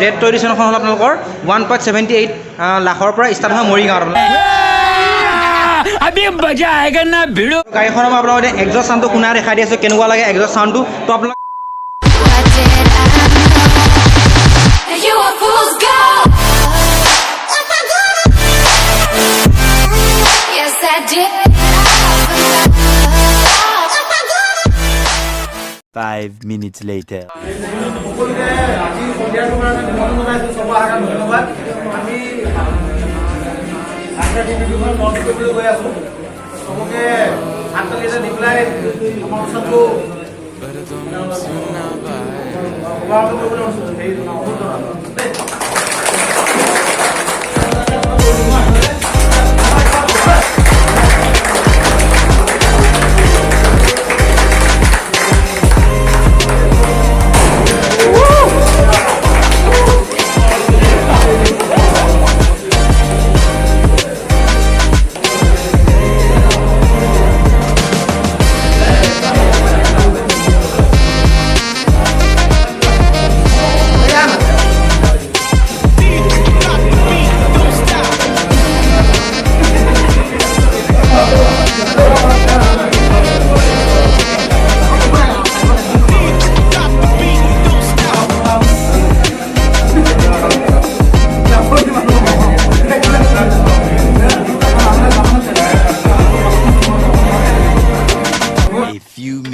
Red toy এডিশ্যনখন হ'ল আপোনালোকৰ 1.78 লাখৰ পৰা ষ্টাৰ্ট হয় মৰিগাঁৱত। अभी मजा आएगा ना भिड़ो। গাড়ীখনৰ মই আপোনালোকক এক্সজষ্ট চাউণ্ডটো শুনাই দেখাই দি আছোঁ কেনেকুৱা লাগে এক্সজষ্ট চাউণ্ডটো। তো আপোনালোক You a fool's gold. Yes, I did. 5 minutes later.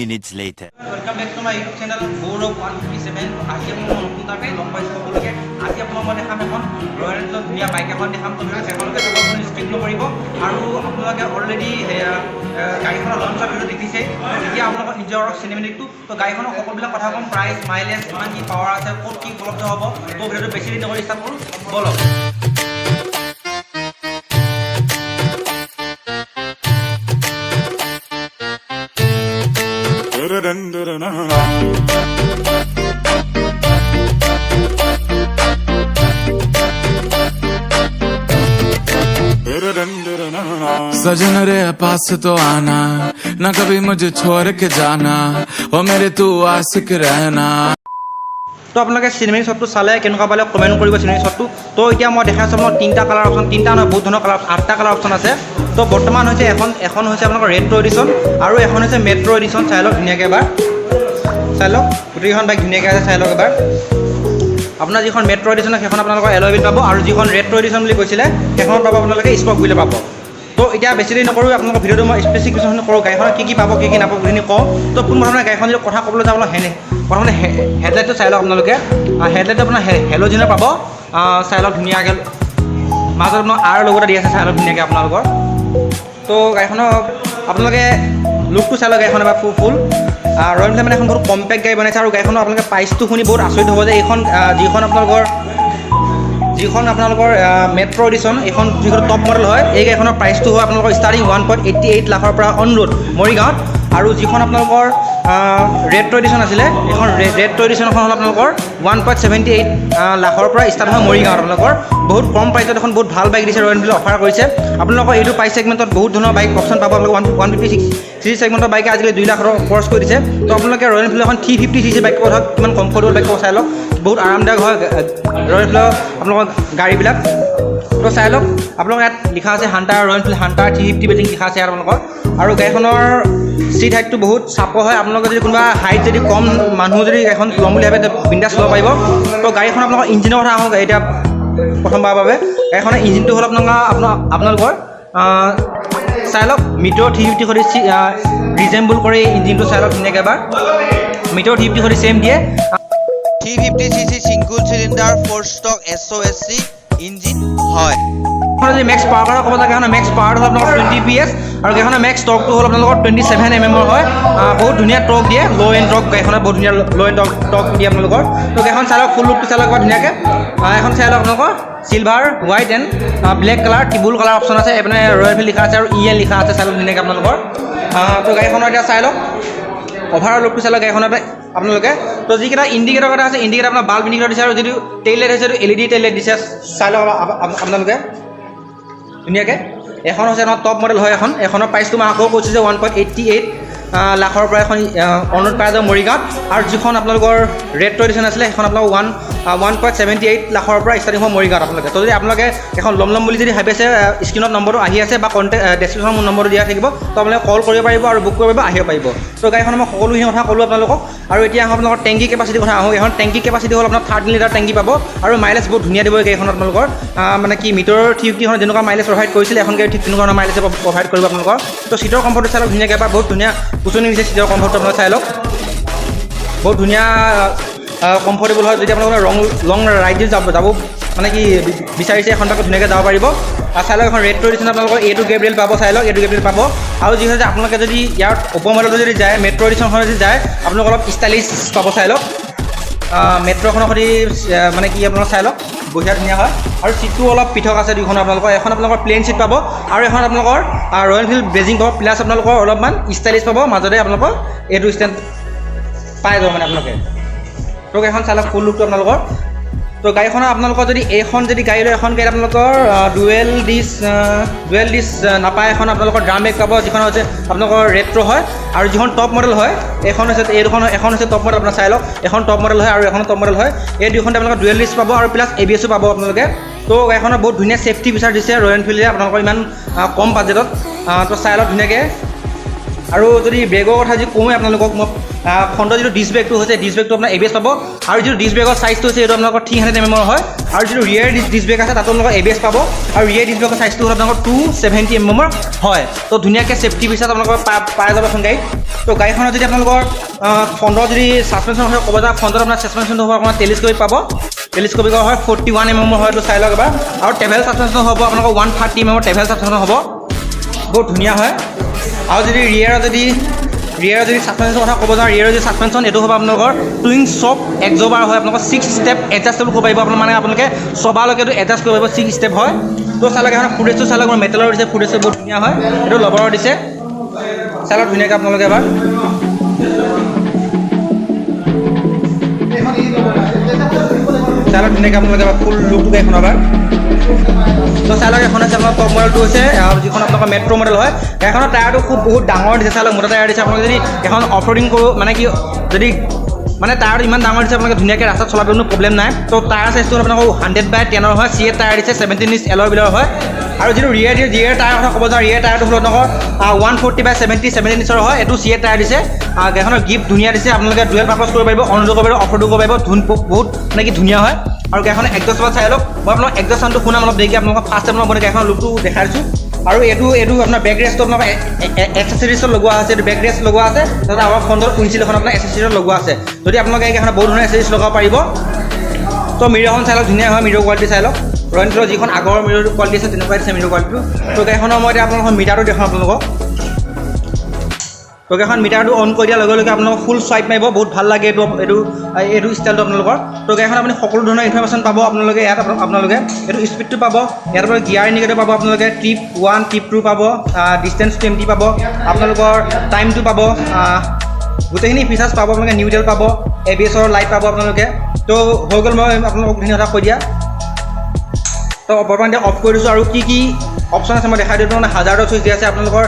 Minutes later. Welcome back to my YouTube channel Gaurav 157. আজি আপোনালোকক নতুন তাকে লগ পাইছোঁ সকলোকে। আজি আপোনালোকক মই দেখাম এখন ৰয়েল এনফিল্ড ধুনীয়া বাইক এখন দেখাম। তো এখনকে আপুনি স্কিপ নকৰিব আৰু আপোনালোকে অলৰেডি গাড়ীখনৰ লঞ্চৰ ভিডিঅ' দেখিছে। এতিয়া আপোনালোকক নিজৰ চিনেমেটিকটো তো গাড়ীখনৰ সকলোবিলাক কথা ক'ম, প্ৰাইচ মাইলেজ কিমান কি পাৱাৰ আছে ক'ত কি উপলব্ধ হ'ব। তো ভিডিঅ'টো বেছি দিন নকৰি ষ্টাৰ্ট কৰোঁ বলক। सजन रे पास तो आना ना कभी मुझे छोड़ के जाना ओ मेरे तू आशिक रहना। তো আপোনালোকে চিনেমেটিক শ্বটটো চালে কেনেকুৱা পালে কমেণ্ট কৰিব চিনেমেটিক শ্বটটো। তো এতিয়া মই দেখাইছোঁ মই 3টা কালাৰ অপশ্যন, 3টা নহয় বহুত ধৰণৰ কালাৰ 8টা কালাৰ অপশ্যন আছে। তো বৰ্তমান হৈছে এখন হৈছে আপোনালোকৰ ৰেড টয় এডিশ্যন আৰু এখন হৈছে মেট্ৰ' এডিশ্যন। চাই লওক ধুনীয়াকৈ এবাৰ চাই লওক, গোটেইকেইখন বাইক ধুনীয়াকৈ আছে চাই লওক এবাৰ। আপোনাৰ যিখন মেট্ৰ' এডিশ্যন সেইখন আপোনালোকৰ এলয় হুইল পাব আৰু যিখন ৰেড টয় এডিশ্যন বুলি কৈছিলে সেইখনত পাব আপোনালোকে স্পক হুইল পাব। তো এতিয়া বেছি দেৰি নকৰোঁ আপোনালোকৰ ভিডিঅ'টো মই স্পেচিফিকেশ্যন কৰোঁ গাড়ীখনত কি কি পাব কি কি নাপাব সেইখিনি কওঁ। তো পোনপ্ৰথমে গাড়ীখন যদি কথা ক'বলৈ যাওঁ আপোনালোক প্ৰথমতে হেডলাইটটো চাই লওক আপোনালোকে। হেডলাইটটো আপোনাৰ হেল'জিনৰ পাব চাই লওক ধুনীয়াকৈ, মাজত আপোনাৰ আৰ লগতে দি আছে চাই লওক ধুনীয়াকৈ আপোনালোকৰ। তো গাড়ীখনৰ আপোনালোকে লুকটো চাই লওক গাড়ীখন এবাৰ ফুল ৰয়েল এনফিল্ড মানে এখন বহুত কম্পেক্ট গাড়ী বনাইছে আৰু গাড়ীখনৰ আপোনালোকে প্ৰাইচটো শুনি বহুত আচৰিত হ'ব যে এইখন যিখন আপোনালোকৰ মেট্ৰ' এডিশ্যন এইখন যিখন টপ মডেল হয় এই গাড়ীখনৰ প্ৰাইচটো হয় আপোনালোকৰ ষ্টাৰ্টিং 1.88 লাখৰ পৰা অন ৰোড মৰিগাঁৱত। আৰু যিখন আপোনালোকৰ ৰেড টয় এডিশ্যন আছিলে এইখন ৰেড টয় এডিশ্যনখন হ'ল আপোনালোকৰ 1.78 লাখৰ পৰা ষ্টাৰ্ট হয় মৰিগাঁৱত। আপোনালোকৰ বহুত কম প্ৰাইচত এখন বহুত ভাল বাইক দিছে ৰয়েল এনফিল্ডে অফাৰ কৰিছে। আপোনালোকৰ এইটো প্ৰাইচ ছেগমেণ্টত বহুত ধৰণৰ বাইক অপশ্যন পাব। আপোনালোকে 156 চিচি ছেগমেণ্টৰ বাইকে আজিকালি 2 লাখ খৰচ কৰি দিছে। তো আপোনালোকে ৰয়েল এনফিল্ড এখন 350 চিচি বাইক ধৰক কিমান কমফৰ্টেবল বাইক চাই লওক, বহুত আৰামদায়ক হয় ৰয়েল এনফিল্ডৰ আপোনালোকৰ গাড়ীবিলাক। তো চাই লওক আপোনালোকৰ ইয়াত লিখা আছে হাণ্টাৰ ৰয়েল এনফিল্ড হাণ্টাৰ 350 বেটিং লিখা আছে ইয়াত আপোনালোকৰ। আৰু গাড়ীখনৰ চিট হাইটটো বহুত চাপৰ হয়। আপোনালোকে যদি কোনোবা হাইট যদি কম মানুহ যদি গাড়ীখন ল'ম বুলি ভাবে বিন্দাছ ল'ব পাৰিব। তো গাড়ীখন আপোনালোকৰ ইঞ্জিনৰ কথা আহোঁ এতিয়া প্ৰথমবাৰৰ বাবে গাড়ীখনৰ ইঞ্জিনটো হ'ল আপোনালোকৰ চাই লওক মিটৰ 350 সৈতে ৰিজেম্বল কৰে ইঞ্জিনটো চাই লওক ধুনীয়াকৈ এবাৰ। মিটৰ 350 সৈতে ছেম দিয়ে 350 cc single cylinder 4 stroke SOSC engine হয়। যদি মেক্স পাৱাৰ ক'ব লাগে গাড়ীখনৰ মেক্স পাৱাৰ হ'ল আপোনালোকৰ 20 PS আৰু গাড়ীখনৰ মেক্স টৰ্কটো হ'ল আপোনালোকৰ 27 mm হয়। বহুত ধুনীয়া টৰ্ক দিয়ে, ল' এণ্ড টৰ্ক গাড়ীখনত বহুত ধুনীয়া ল' এণ্ড টৰ্ক দিয়ে আপোনালোকৰ। তো গাড়ীখন চাই লওক ফুল লুকটো চাই লওক ধুনীয়াকৈ। এখন চাই লওক আপোনালোকৰ silver white and black colour triple colour option আছে। এইপিনে ৰয়েল এনফিল্ড লিখা আছে আৰু EN লিখা আছে চাই লওক ধুনীয়াকৈ আপোনালোকৰ। তো গাড়ীখনৰ এতিয়া চাই লওক অভাৰৰ লুকটো চাই লওক গাড়ীখনৰ আপোনালোকে। তো যিকেইটা ইণ্ডিকেটৰ কথা আছে ইণ্ডিকেটৰ আপোনাৰ বাল্ব ইণ্ডিকেটৰ দিছে আৰু যিটো টেইল লাইট হৈছে LED টেইল লাইট দিছে চাই লওক আপোনালোকে ধুনীয়াকৈ। এখন হৈছে আমাৰ টপ মডেল হয় এখনৰ প্ৰাইচটো মই আকৌ কৈছোঁ যে 1.88 লাখৰ পৰা এখন অন ৰোড পাই যাব মৰিগাঁৱত। আৰু যিখন আপোনালোকৰ ৰেড টয় এডিশ্যন আছিলে সেইখন আপোনালোকৰ 1.78 লাখৰ পৰা ষ্টাৰ্টিং হ'ব মৰিগাঁৱত আপোনালোকে। তো যদি আপোনালোকে এখন ল'ম বুলি যদি ভাবি আছে স্ক্ৰীণত নম্বৰটো আহি আছে বা কণ্টেক্ট ডেছক্ৰিপশ্যনত মোৰ নম্বৰটো দিয়া থাকিব, তো আপোনালোকে কল কৰিব পাৰিব আৰু বুক কৰিব পাৰিব, আহিব পাৰিব। তো গাড়ীখনৰ মই সকলোখিনি কথা ক'লোঁ আপোনালোকক। আৰু এতিয়া আহোঁ আপোনালোকৰ টেংকি কেপাচিটিৰ কথা আহোঁ। এখন টেংকি কেপাচিটি হ'ল আপোনাৰ 13 লিটাৰ টেংকি পাব আৰু মাইলেজ বহুত ধুনীয়া দিব এই গাড়ীখনত আপোনালোকৰ। মানে কি মিটাৰৰ 350খনত যেনেকুৱা মাইলেজ প্ৰভাইড কৰিছিলে এখন গাড়ী ঠিক তেনেকুৱা ধৰণৰ মাইলেজ প্ৰভাইড কৰিব আপোনালোকৰ। তো চিটৰ কমফৰ্টটো চাই লওক ধুনীয়াকৈ বা বহুত ধুনীয়া কুচনি দিছে চিটৰ কমফৰ্টটো আপোনালোকে চাই লওক, বহুত ধুনীয়া কমফৰ্টেবল হয়। যদি আপোনালোকে লং ৰাইড যাব মানে কি বিচাৰিছে এখন তাকো ধুনীয়াকৈ যাব পাৰিব। আৰু চাই লওক এখন ৰেড এডিশ্যন আপোনালোকৰ A2 গেব্ৰিয়েল পাব, চাই লওক A2 গেব্ৰিয়েল পাব। আৰু যি হৈছে আপোনালোকে যদি ইয়াৰ ওপৰ মডেলটো যদি যায় মেট্ৰ' এডিশ্যনখন যদি যায় আপোনালোকে অলপ ষ্টাইলিছ পাব, চাই লওক মেট্ৰ'খনৰ সৈতে মানে কি আপোনালোকে চাই লওক বঢ়িয়া ধুনীয়া হয়। আৰু চিটটো অলপ পৃথক আছে দুইখন আপোনালোকৰ, এখন আপোনালোকৰ প্লেইন চিট পাব আৰু এখন আপোনালোকৰ ৰয়েল এনফিল্ড ব্লেজিং পাব, প্লাছ আপোনালোকৰ অলপমান ষ্টাইলিছ পাব, মাজতে আপোনালোকৰ A2 ষ্টেণ্ড পাই যাব মানে আপোনালোকে। তো গাড়ীখন চাই লওক ফুল লুকটো আপোনালোকৰ। তো গাড়ীখনৰ আপোনালোকৰ যদি এইখন যদি গাড়ী লৈ এখন গাড়ীত আপোনালোকৰ ডুৱেল ডিছ নাপায়, এখন আপোনালোকৰ ড্ৰাম ব্ৰেক পাব যিখন হৈছে আপোনালোকৰ ৰেট্ৰ' হয়। আৰু যিখন টপ মডেল হয় এইখন হৈছে এখন হৈছে টপ মডেল, আপোনাৰ চাই লওক এখন টপ মডেল হয় আৰু এখন টপ মডেল হয়। এই দুইখনতে আপোনালোকৰ ডুৱেল ডিছ পাব আৰু প্লাছ ABS পাব আপোনালোকে। তো গাড়ীখনৰ বহুত ধুনীয়া ছেফটি ফিচাৰ দিছে ৰয়েল এনফিল্ডে আপোনালোকৰ ইমান কম বাজেটত। তো চাই লওক ধুনীয়াকৈ। আৰু যদি ব্ৰেকৰ কথা যদি কওঁৱে আপোনালোকক মই ফ্ৰণ্টৰ যিটো ডিছ ব্ৰেকটো হৈছে ডিছ ব্ৰেকটো আপোনাৰ ABS পাব আৰু যিটো ডিছ ব্ৰেকৰ চাইজটো হৈছে এইটো আপোনালোকৰ 300 mm হয়। আৰু যিটো ৰিয়েৰ ডিছ ব্ৰেক আছে তাতো আপোনালোকৰ ABS পাব আৰু ৰিয়েৰ ডিছ ব্ৰেকৰ চাইজটো হ'ল আপোনালোকৰ 270 mm হয়। তো ধুনীয়াকৈ ছেফটি ফিচাৰ আপোনালোকৰ পাই যাব এখন গাড়ীত। তো গাড়ীখনত যদি আপোনালোকৰ ফ্ৰণ্টৰ যদি ছাছপেনশ্যন হয় ক'ব যাওঁ ফ্ৰণ্টত আপোনাৰ ছাছপেনশ্যনটো হ'ব আপোনাৰ টেলিস্কোপিক পাব, টেলিস্কোপিকৰ হয় 41 mm হয়, এইটো চাই লওক এবাৰ। আৰু ট্ৰেভেল ছাছপেনশ্যন হ'ব আপোনালোকৰ 130 mm ট্ৰেভেল ছাছপেনশ্যন হ'ব, বহুত ধুনীয়া হয়। আৰু যদি ৰিয়েৰৰ যদি ছাছপেনশ্যনৰ কথা ক'ব যাওঁ ৰিয়েৰৰ যদি ছাছপেনশ্যন এইটো হ'ব আপোনালোকৰ টুইং শ্বক এক্স'বাৰ হয়, আপোনালোকৰ 6 ষ্টেপ এডজাষ্টেবল কৰিব পাৰিব মানে আপোনালোকে ছবালৈকে এইটো এডজাষ্ট কৰিব পাৰিব, 6 ষ্টেপ হয়। তো চাই লওক এখন ফুটেজটো চাই লওক মেটেলৰ দিছে, ফুটেজটো বহুত ধুনীয়া হয়, এইটো লবাৰৰ দিছে, চাই লওক ধুনীয়াকৈ আপোনালোকে এবাৰ। চাই লওক ধুনীয়াকৈ আপোনালোকে এবাৰ ফুল লুকটো গাড়ীখন এবাৰ। তো চাই লওক এখন আছে আপোনাৰ টপ মডেলটো হৈছে যিখন আপোনালোকৰ মেট্ৰ' মডেল হয়। গাড়ীখনৰ টায়াৰটো বহুত ডাঙৰ দিছে, চাই লওক মোটা টায়াৰ দিছে। আপোনালোকে যদি এখন অফ ৰ'ডিং কৰোঁ মানে কি যদি মানে টায়াৰটো ইমান ডাঙৰ দিছে আপোনালোকে ধুনীয়াকৈ ৰাস্তাত চলাব কোনো প্ৰব্লেম নাই। তো টায়াৰ চাইজটো আপোনালোকৰ 100/10 হয়, C8 টায়াৰ দিছে, 17 ইঞ্চ এলৰ বিলৰ হয়। আৰু যিটো ৰিয়েৰ টায়াৰ কথা ক'ব যাওঁ ৰিয়েৰ টায়াৰটো হ'ল আপোনালোকৰ 140/70 17 ইঞ্চৰ হয়, এইটো C8 টায়াৰ দিছে। গাড়ীখনৰ গিফ্ট ধুনীয়া দিছে, আপোনালোকে ডুৱেল পাৰ্পাছ কৰিব পাৰিব, অন কৰিব পাৰিব, অফ ৰ'ডো কৰিব পাৰিব, বহুত মানে কি ধুনীয়া হয়। আৰু গাড়ীখনৰ এক্সজষ্ট চাই লওক, মই আপোনালোকক এক্সজষ্ট চাউণ্ডটো শুনাম অলপ দেৰিকৈ, আপোনালোকক ফাৰ্ষ্ট টাইম মই গাড়ীখনৰ লুকটো দেখাই দিছোঁ। আৰু এইটো আপোনাৰ বেক ৰেষ্টটো আপোনালোকৰ এক্সেচৰিজত লগোৱা আছে, এইটো বেক ৰেষ্ট লগোৱা আছে, তাতে আমাৰ ফ্ৰণ্টৰ উইনচিল এখন আপোনাৰ এক্সেচৰিজত লগোৱা আছে। যদি আপোনালোকে গাড়ীখনৰ বহুত ধৰণৰ এক্সেচৰিজ লগাব পাৰিব। তো মিৰৰখন চাই লওক ধুনীয়া হয়, মিৰৰ কোৱালিটি চাই লওক, ৰয়েল এনফিল্ডৰ যিখন আগৰ মিৰৰ কোৱালিটি আছে তেনেকুৱাই দিছে মিৰৰ কোৱালিটিটো। তো গাড়ীখনৰ মই এতিয়া আপোনালোকৰ মিটাৰটো দেখাওঁ আপোনালোকক। তো গাড়ীখন মিটাৰটো অন কৰি দিয়াৰ লগে লগে আপোনালোকক ফুল চুৱাইপ মাৰিব, বহুত ভাল লাগে এইটো ষ্টাইলটো আপোনালোকৰ। তো গাড়ীখন আপুনি সকলো ধৰণৰ ইনফৰমেশ্যন পাব আপোনালোকে ইয়াত, আপোনালোকে এইটো স্পীডটো পাব, ইয়াত আপোনালোকে গিয়াৰ ইণ্ডিকেটৰ পাব, আপোনালোকে ট্ৰিপ 1 ট্ৰিপ 2 পাব, ডিষ্টেঞ্চ টু এমটি পাব, আপোনালোকৰ টাইমটো পাব, গোটেইখিনি ফিচাৰ্ছ পাব, আপোনালোকে নিউট্ৰেল পাব, ABSৰ লাইট পাব আপোনালোকে। তো হৈ গ'ল মই আপোনালোকক গোটেইখিনি কথা কৈ দিয়া। তো বৰ্তমান এতিয়া অফ কৰি দিছোঁ আৰু কি অপশ্যন আছে মই দেখাই দিওঁ। মানে হাজাৰটা চুইচ দিয়া আছে আপোনালোকৰ,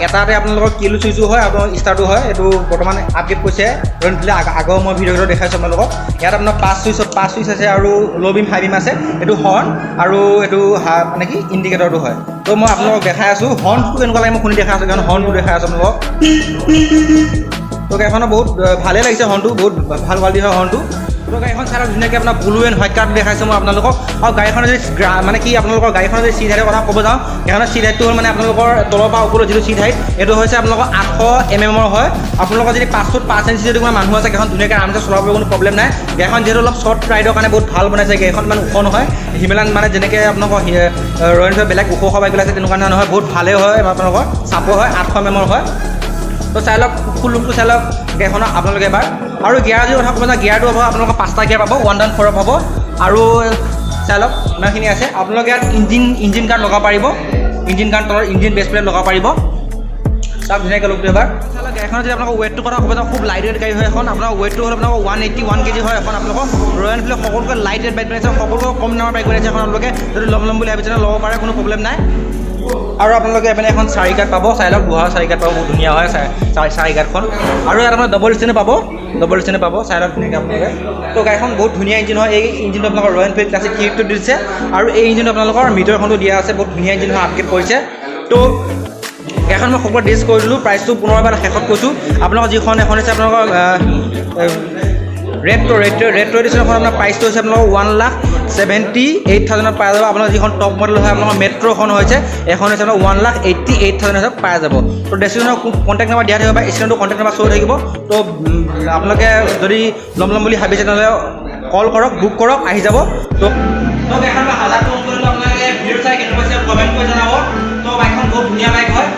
এটাতে আপোনালোকৰ কিলো চুইচো হয়, আপোনাৰ ষ্টাৰ্টো হয়, এইটো বৰ্তমান আপডেট কৰিছে ৰয়েল এনফিল্ডে। আগৰ মই ভিডিঅ'টো দেখাইছোঁ আপোনালোকক। ইয়াত আপোনাৰ 5 চুইচ আছে আৰু ল' বিম হাই বিম আছে, এইটো হৰ্ণ আৰু এইটো মানে কি ইণ্ডিকেটৰটো হয়। তো মই আপোনালোকক দেখাই আছোঁ হৰ্ণটো কেনেকুৱা লাগে মই শুনি দেখাই আছোঁ, কাৰণ হৰ্ণটো দেখাই আছোঁ আপোনালোকক। তো গাড়ীখনৰ বহুত ভালেই লাগিছে, হৰ্ণটো বহুত ভাল কোৱালিটি হয় হৰ্ণটো। তো গাড়ীখন চাই ধুনীয়াকৈ আপোনাৰ ব্লু এণ্ড হোৱাইট কালাৰ দেখাইছোঁ মই আপোনালোকক। আৰু গাড়ীখনৰ যদি মানে কি আপোনালোকৰ গাড়ীখনৰ যদি চিট হাইটৰ কথা ক'ব যাওঁ, গাড়ীখনৰ চিট হাইটটো হ'ল মানে আপোনালোকৰ তলৰ পৰা ওপৰৰ যিটো চিট হাইট এইটো হৈছে আপোনালোকৰ 800 mm হয়। আপোনালোকৰ যদি 5 ফুট 5 ইঞ্চি যদি কোনো মানুহ আছে গাড়ীখন ধুনীয়াকৈ আৰামছে চলাব কোনো প্ৰব্লেম নাই। গাড়ীখন যিহেতু অলপ শ্বৰ্ট ৰাইডৰ কাৰণে বহুত ভাল বনাইছে, গাড়ীখন মানে ওখ নহয়, হিমালয়ান মানে যেনেকৈ আপোনালোকৰ ৰয়েল এনফিল্ডৰ বেলেগ ওখ বাইক আছে তেনেকুৱা ধৰণৰ নহয়, বহুত ভালেই হয় আপোনালোকৰ, চাপৰ হয়, 800 mm হয়। তো চাই লওক ফুল লুকটো চাই লওক গাড়ীখনৰ আপোনালোকে এবাৰ। আৰু গিয়াৰ যদি কথা ক'ব যাওঁ গিয়াৰটো হ'ব আপোনালোকৰ 5টা গিয়াৰ পাব, 1-4 হ'ব। আৰু চাই লওক ইমানখিনি আছে। আপোনালোকে ইয়াত ইঞ্জিন কাৰ্ড লগাব পাৰিব, ইঞ্জিন কাৰ্ড তলৰ ইঞ্জিন বেছ প্লেট লগাব পাৰিব। চাওক ধুনীয়াকৈ লুকটো এবাৰ। চাই লওক গাড়ীখনৰ যদি আপোনালোকৰ ৱেটটোৰ কথা ক'ব যাওঁ খুব লাইট ৱেট গাড়ী হয় এখন। আপোনাৰ ৱেটটো হ'ল আপোনালোকৰ 181 kg হয় এখন। আপোনালোকৰ ৰয়েল এনফিল্ডে সকলোতকৈ লাইট ৱেট বাইক বনাইছে, সকলোতকৈ কম দামৰ বাইক বনাইছে এখন। আপোনালোকে যদি ল'ম বুলি ভাবিছে ল'ব পাৰে, কোনো প্ৰব্লেম নাই। আৰু আপোনালোকে এপিনে এখন চাৰি কাঠ পাব চাই লওক বুঢ়া চাৰি কাঠ পাব বহুত ধুনীয়া হয় চাৰি কাঠখন আৰু ইয়াত আপোনাৰ ডবল ষ্টেণ্ডো পাব চাই লওক ধুনীয়াকৈ আপোনালোকে তো গাড়ীখন বহুত ধুনীয়া ইঞ্জিন হয় এই ইঞ্জিনটো আপোনালোকৰ ৰয়েল এনফিল্ড ক্লাছিক 350 দিছে আৰু এই ইঞ্জিনটো আপোনালোকৰ মিটাৰখনো দিয়া আছে বহুত ধুনীয়া ইঞ্জিন হয় আপগ্ৰেড কৰিছে তো গাড়ীখন মই সকলো ডিছ কৰি দিলোঁ প্ৰাইচটো পুনৰবাৰ শেষত কৈছোঁ আপোনালোকৰ যিখন এখন হৈছে আপোনালোকৰ ৰেড এডিশ্যনখন আপোনাৰ প্ৰাইচটো হৈছে আপোনালোকৰ 1,78,000 পাই যাব আপোনাৰ যিখন টপ মডেল হয় আপোনালোকৰ মেট্ৰ'খন হৈছে এখন হৈছে আপোনাৰ 1,88,000 পাই যাব তো ডেষ্টিনেশ্যনৰ কণ্টেক্ট নাম্বাৰ দিয়া থাকিব বা ষ্টেচনটো কণ্টেক্ট নাম্বাৰ শ্ব' থাকিব তো আপোনালোকে যদি ল'ম বুলি ভাবিছে তেনেহ'লে কল কৰক বুক কৰক আহি যাব তো এখন মই হাজাৰ ফোন কৰিলোঁ আপোনালোকে ভিডিঅ' চাই কেনেকুৱা হৈছে কমেণ্ট কৰি জনাব তো বাইকখন বহুত ধুনীয়া বাইক হয়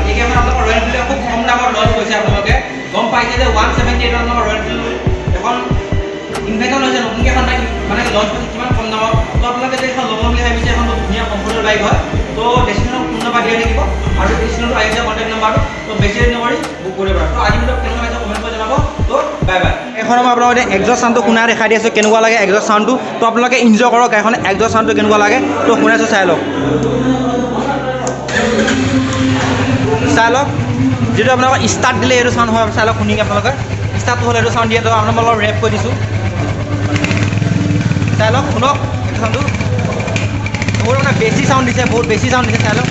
এইকেইখন আপোনালোকৰ ৰয়েল এনফিল্ডে খুব কম দামত লঞ্চ কৰিছে আপোনালোকে গম পাইছে যে 178 আপোনালোকৰ ৰয়েল এনফিল্ড এখন ইনভেনশ্যন হৈছে নতুনকৈ এখন বাইক মানে লঞ্চ কৰিছে কিমান কম দামত তো আপোনালোকে যে এখন ল'ম বুলি ভাবিছে এখন বহুত ধুনীয়া কমফৰ্টেবল বাইক হয় তো ডেষ্টিনেশ্যনৰ ফোন নাম্বাৰ দিয়া থাকিব আৰু ডেষ্টিনেশ্যনটো আহি যাব কণ্টেক্ট নাম্বাৰটো তো বেছি দেৰি নকৰি বুক কৰিব পাৰিব তো আজি ভিডিঅ'ত কেনেকুৱা লাগিছে কমেণ্ট কৰি জনাব তো বাই বাই এখন মই আপোনালোকে এতিয়া এক্সজষ্ট চাউণ্ডটো শুনাই দেখাই দি আছোঁ কেনেকুৱা লাগে এক্সজষ্ট চাউণ্ডটো তো আপোনালোকে এনজয় কৰক গাড়ীখন এক্সজষ্ট চাউণ্ডটো কেনেকুৱা লাগে তো শুনাইছোঁ চাই লওক যিটো আপোনালোকৰ ষ্টাৰ্ট দিলে এইটো চাউণ্ড হয় চাই লওক শুনি আপোনালোকে ষ্টাৰ্টটো হ'লে এইটো চাউণ্ড দিয়ে তো আপোনালোকক অলপ ৰেপ কৰি দিছোঁ চাই লওক শুনক এইটো চাউণ্ডটো বহুত মানে বেছি চাউণ্ড দিছে চাই লওক